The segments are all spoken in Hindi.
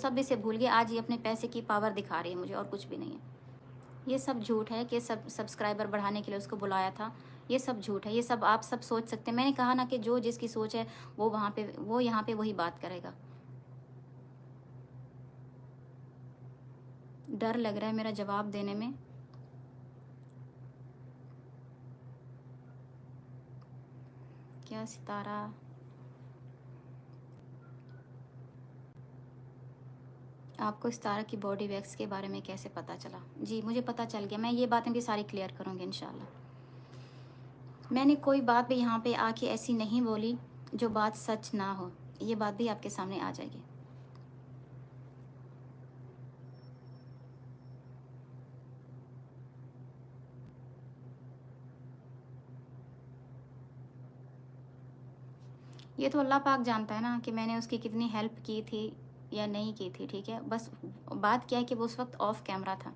सब इसे भूल गए, आज ये अपने पैसे की पावर दिखा रही है मुझे, और कुछ भी नहीं है। ये सब झूठ है कि सब सब्सक्राइबर बढ़ाने के लिए उसको बुलाया था। ये सब झूठ है, ये सब आप सब सोच सकते हैं। मैंने कहा ना कि जो जिसकी सोच है वो वहाँ पे, वो यहाँ पे वही बात करेगा। डर लग रहा है मेरा जवाब देने में। क्या सितारा, आपको सितारा की बॉडी वैक्स के बारे में कैसे पता चला? जी मुझे पता चल गया, मैं ये बातें भी सारी क्लियर करूँगी इंशाल्लाह। मैंने कोई बात भी यहाँ पे आके ऐसी नहीं बोली जो बात सच ना हो, ये बात भी आपके सामने आ जाएगी। ये तो अल्लाह पाक जानता है ना कि मैंने उसकी कितनी हेल्प की थी या नहीं की थी, ठीक है। बस बात क्या है कि वो उस वक्त ऑफ कैमरा था,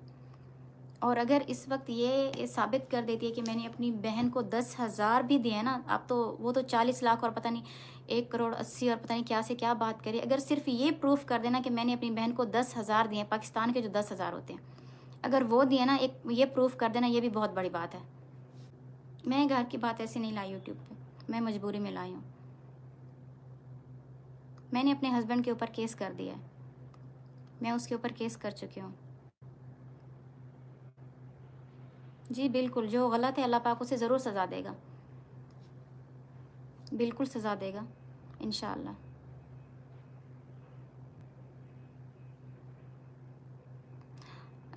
और अगर इस वक्त ये साबित कर देती है कि मैंने अपनी बहन को 10,000 भी दिए ना, अब तो वो तो 40 लाख और पता नहीं 1 करोड़ 80 और पता नहीं क्या से क्या बात करी। अगर सिर्फ ये प्रूफ कर देना कि मैंने अपनी बहन को 10,000 दिए, पाकिस्तान के जो 10,000 होते हैं, अगर वो दिए ना, एक ये प्रूफ कर देना, ये भी बहुत बड़ी बात है। मैं घर की बात ऐसे नहीं लाई यूट्यूब पे, मैं मजबूरी में लाई हूँ। मैंने अपने हस्बैंड के ऊपर केस कर दिया है, मैं उसके ऊपर केस कर चुकी हूँ। जी बिल्कुल, जो गलत है अल्लाह पाक उसे ज़रूर सज़ा देगा, बिल्कुल सज़ा देगा इंशाअल्लाह।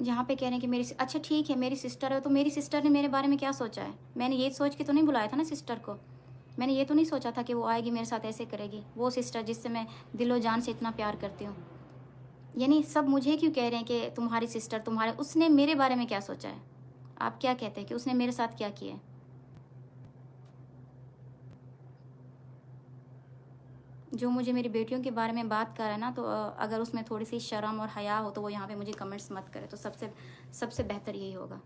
यहाँ पे कह रहे हैं कि अच्छा ठीक है, मेरी सिस्टर है, तो मेरी सिस्टर ने मेरे बारे में क्या सोचा है? मैंने ये सोच के तो नहीं बुलाया था ना सिस्टर को। मैंने ये तो नहीं सोचा था कि वो आएगी मेरे साथ ऐसे करेगी, वो सिस्टर जिससे मैं दिलो जान से इतना प्यार करती हूँ। यानी सब मुझे क्यों कह रहे हैं कि तुम्हारी सिस्टर, तुम्हारे, उसने मेरे बारे में क्या सोचा है? आप क्या कहते हैं कि उसने मेरे साथ क्या किया है? जो मुझे मेरी बेटियों के बारे में बात कर रहा है ना, तो अगर उसमें थोड़ी सी शर्म और हया हो तो वो यहाँ पे मुझे कमेंट्स मत करे, तो सबसे सबसे बेहतर यही होगा।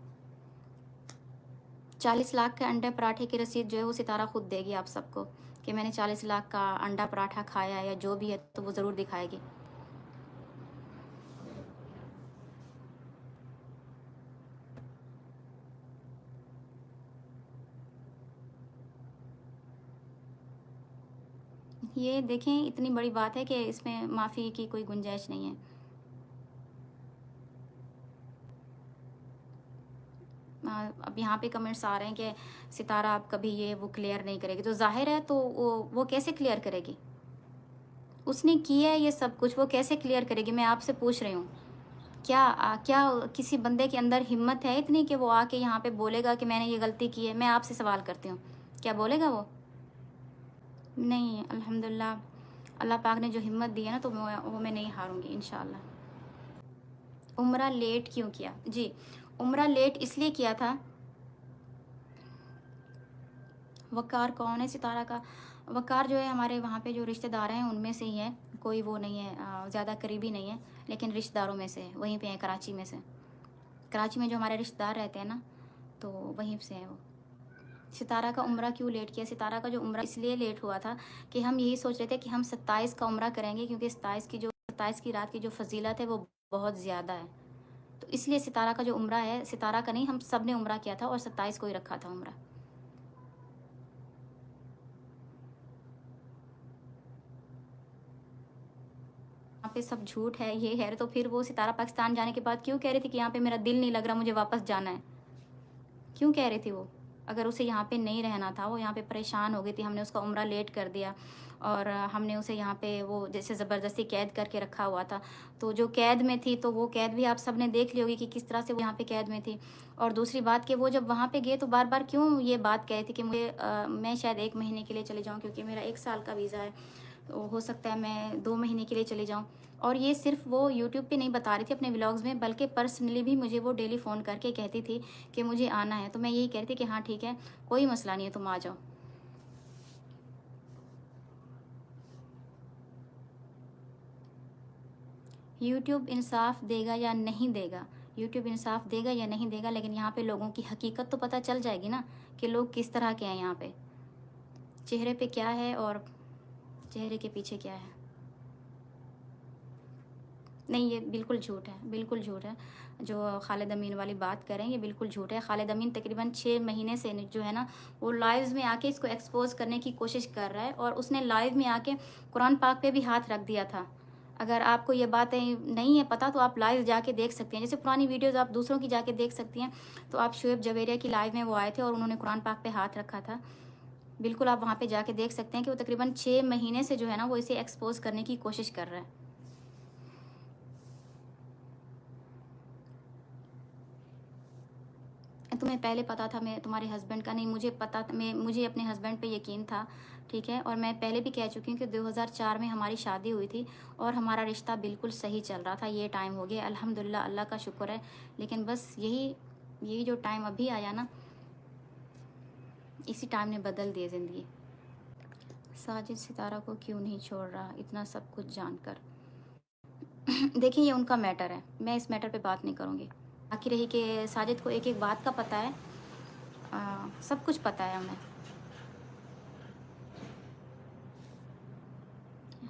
40 लाख के अंडे पराठे की रसीद जो है वो सितारा खुद देगी आप सबको, कि मैंने 40 लाख का अंडा पराठा खाया है या जो भी है, तो वो ज़रूर दिखाएगी। ये देखें, इतनी बड़ी बात है कि इसमें माफ़ी की कोई गुंजाइश नहीं है। अब यहाँ पे कमेंट्स आ रहे हैं कि सितारा आप कभी ये वो क्लियर नहीं करेगी, तो जाहिर है तो वो कैसे क्लियर करेगी? उसने किया है ये सब कुछ, वो कैसे क्लियर करेगी? मैं आपसे पूछ रही हूँ। क्या किसी बंदे के अंदर हिम्मत है इतनी कि वो आके यहाँ पे बोलेगा कि मैंने ये गलती की है? मैं आपसे सवाल करती हूँ, क्या बोलेगा वो? नहीं, अल्हम्दुलिल्लाह अल्लाह पाक ने जो हिम्मत दी है ना, तो वो मैं नहीं हारूंगी इंशाल्लाह। उम्रा लेट क्यों किया? जी, उम्रा लेट इसलिए किया था। वक़ार कौन है सितारा का? वक़ार जो है हमारे वहाँ पे जो रिश्तेदार हैं उनमें से ही है, कोई वो नहीं है, ज़्यादा करीबी नहीं है, लेकिन रिश्तेदारों में से है, वहीं पे है कराची में से। कराची में जो हमारे रिश्तेदार रहते हैं ना, तो वहीं से हैं वो। सितारा का उम्रा क्यों लेट किया? सितारा का जो उम्रा इसलिए लेट हुआ था कि हम यही सोच रहे थे कि हम 27 का उम्रा करेंगे, क्योंकि 27 की रात की जो फजीलत है वो बहुत ज़्यादा है। तो इसलिए सितारा का जो उम्रा है, सितारा का नहीं, हम सब ने उम्रा किया था और 27 को ही रखा था उम्रा। यहाँ पे सब झूठ है, ये है, तो फिर वो सितारा पाकिस्तान जाने के बाद क्यों कह रही थी कि यहाँ पे मेरा दिल नहीं लग रहा, मुझे वापस जाना है? क्यों कह रही थी वो? अगर उसे यहाँ पे नहीं रहना था, वो यहाँ पे परेशान हो गई थी, हमने उसका उम्रा लेट कर दिया, और हमने उसे यहाँ पे वो जैसे ज़बरदस्ती कैद करके रखा हुआ था, तो जो कैद में थी, तो वो कैद भी आप सब ने देख ली होगी कि किस तरह से वो यहाँ पे कैद में थी। और दूसरी बात कि वो जब वहाँ पे गए तो बार बार क्यों ये बात कह रही थी कि मैं शायद 1 महीने के लिए चले जाऊँ, क्योंकि मेरा 1 साल का वीज़ा है, तो हो सकता है मैं 2 महीने के लिए चली जाऊँ। और ये सिर्फ वो यूट्यूब पे नहीं बता रही थी अपने व्लॉग्स में, बल्कि पर्सनली भी मुझे वो डेली फ़ोन करके कहती थी कि मुझे आना है, तो मैं यही कह रही थी कि हाँ ठीक है, कोई मसला नहीं है, तुम आ जाओ। यूट्यूब इंसाफ देगा या नहीं देगा? यूट्यूब इंसाफ देगा या नहीं देगा, लेकिन यहाँ पे लोगों की हकीकत तो पता चल जाएगी ना, कि लोग किस तरह के हैं यहाँ पे, चेहरे पे क्या है और चेहरे के पीछे क्या है। नहीं, ये बिल्कुल झूठ है, बिल्कुल झूठ है। जो खालिद अमीन वाली बात कर रहे हैं, ये बिल्कुल झूठ है। खालिद अमीन तकरीबन 6 महीने से जो है ना, वो लाइव्स में आके इसको एक्सपोज़ करने की कोशिश कर रहा है, और उसने लाइव में आके कुरान पाक पे भी हाथ रख दिया था। अगर आपको ये बातें नहीं है पता, तो आप लाइव जाके देख सकते हैं। जैसे पुरानी वीडियोज़ आप दूसरों की जाके देख सकती हैं, तो आप शुएब जवेरिया की लाइव में वो आए थे और उन्होंने कुरान पाक पे हाथ रखा था। बिल्कुल आप वहाँ पे जाके देख सकते हैं कि वो तकरीबन 6 महीने से जो है ना, वो इसे एक्सपोज़ करने की कोशिश कर रहा है। तुम्हें पहले पता था मैं तुम्हारे हस्बैंड का? नहीं, मुझे पता था, मुझे अपने हस्बैंड पे यकीन था, ठीक है। और मैं पहले भी कह चुकी हूँ कि 2004 में हमारी शादी हुई थी और हमारा रिश्ता बिल्कुल सही चल रहा था। ये टाइम हो गया अल्हम्दुलिल्लाह, अल्लाह का शुक्र है। लेकिन बस यही जो टाइम अभी आया ना, इसी टाइम ने बदल दी ज़िंदगी। साजिद सितारा को क्यों नहीं छोड़ रहा इतना सब कुछ जानकर? देखिए, ये उनका मैटर है, मैं इस मैटर पे बात नहीं करूँगी। बाकी रही कि साजिद को एक एक बात का पता है, सब कुछ पता है हमें।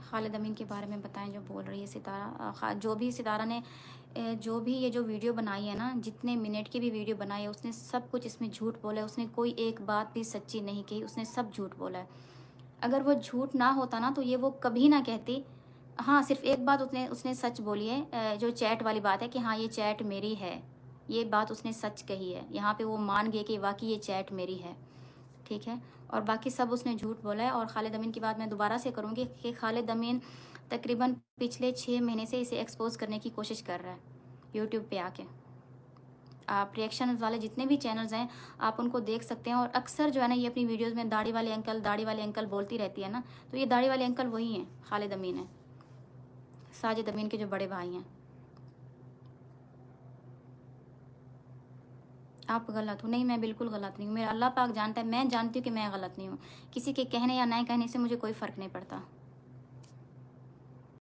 खालिद अमीन के बारे में बताएं जो बोल रही है सितारा। जो भी सितारा ने जो भी ये जो वीडियो बनाई है ना, जितने मिनट की भी वीडियो बनाई है, उसने सब कुछ इसमें झूठ बोला है। उसने कोई एक बात भी सच्ची नहीं कही, उसने सब झूठ बोला है। अगर वो झूठ ना होता ना, तो ये वो कभी ना कहती। हाँ, सिर्फ एक बात उसने उसने सच बोली है, जो चैट वाली बात है कि हाँ, ये चैट मेरी है। ये बात उसने सच कही है। यहाँ पे वो मान गए कि वाकई ये चैट मेरी है, ठीक है। और बाकी सब उसने झूठ बोला है। और खालिद अमीन की बात मैं दोबारा से करूँगी कि खालिद अमीन तकरीबन पिछले 6 महीने से इसे एक्सपोज़ करने की कोशिश कर रहा है यूट्यूब पे आके। आप रिएक्शन वाले जितने भी चैनल्स हैं, आप उनको देख सकते हैं। और अक्सर जो है ना, ये अपनी वीडियोज़ में दाढ़ी वाले अंकल बोलती रहती है ना, तो ये दाढ़ी वाले अंकल वही हैं, खालिद अमीन है, साजिद अमीन के जो बड़े भाई हैं। आप गलत हो? नहीं, मैं बिल्कुल गलत नहीं हूँ। मेरा अल्लाह पाक जानता है, मैं जानती हूँ कि मैं गलत नहीं हूँ। किसी के कहने या ना कहने से मुझे कोई फ़र्क नहीं पड़ता।